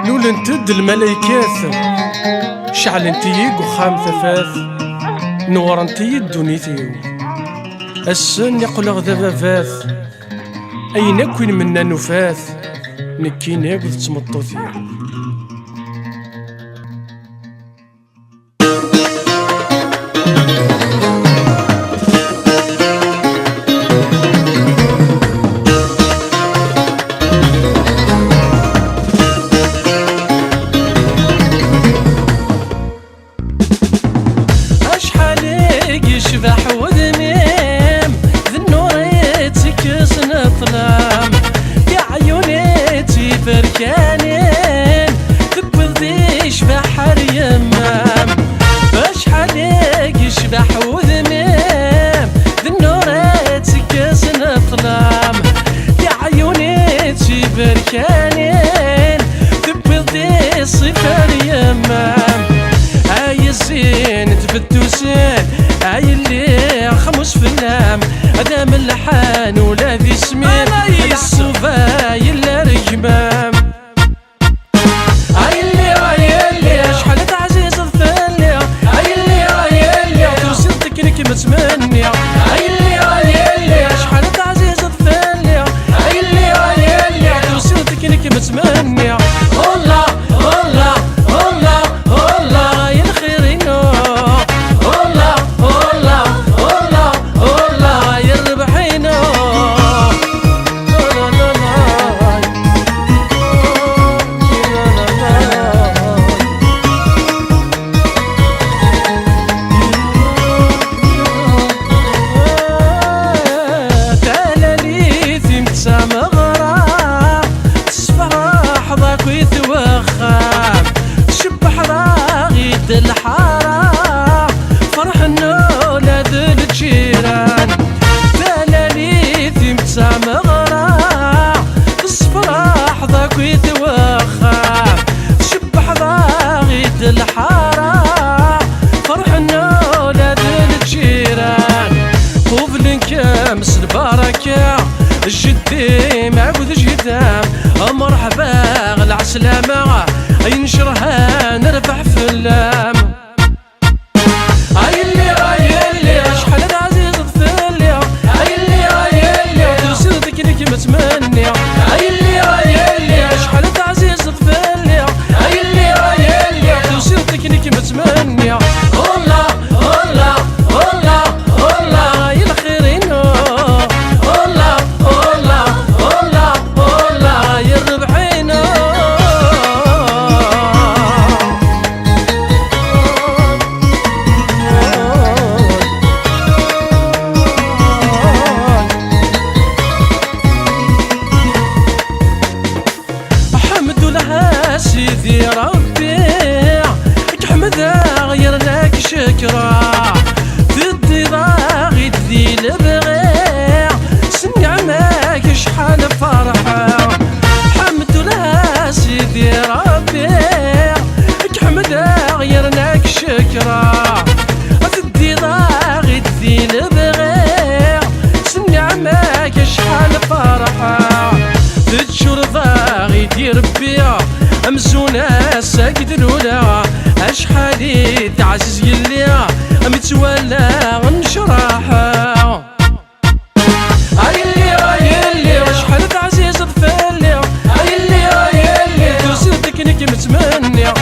لولا انتد الملايكات شعل انتيق وخام ثفاث نور انتي الدنيثيو السن يقلغ ذباباث اين كوين منا نفاث نكينا قد تمطوثيو. يشبح وذنيم ذنوريتك سنطلام يا عيونيتي بركانين ذبضي يشبح اليمام بشحال يشبح وذنيم ذنوريتك سنطلام يا عيونيتي بركانين ذبضي صفر يمام هاي الزين تبدو زين هاي اللي خمس فلام هذا من اللحان ولا ذي سمين هاي الصفاي اللي رجمام هاي اللي شحال تعزيز الثانية هاي اللي توصل تكنيك متمنية هاي اللي شحال تعزيز الثانية هاي اللي توصل تكنيك متمنية. والله والله والله والله يا الخيرينو والله والله والله والله يا الربحينو تعال لي ثمت مغرى تصفح ضاك ويتوخم شبح راغيد الحارة فرح النولاد الجيران تلالي ثمت مغرى تصفح ضاك ويتوخم شبح راغيد الحارة فرح النولاد الجيران قبل كامس البركة الجدي معبود جدام مرحبا العسلامة ينشرها نربح في اللام هاي اللي شحال العزيز الثلية هاي اللي توصل تكنيك متمنية هاي اللي شحال العزيز الثلية هاي اللي توصل تكنيك متمنية. والله والله والله والله يا الخيرينو والله والله والله والله يا الربحينو حمد لها سيدي ربي كحمد غير لك شكرا ضدي ضاغي ذي البغي سنعمك شحال فرحة حمد لها سيدي ربي كحمد غير لك شكرا ضدي ضاغي ذي البغي سنعمك شحال فرحة تجر ضاغي دير بيا امزونا ساكد الاولى اشحالي تعزز يليا متولى نشرحها هاي اللي شحال تعزيز الثلية هاي اللي توصل تكنيك متمنية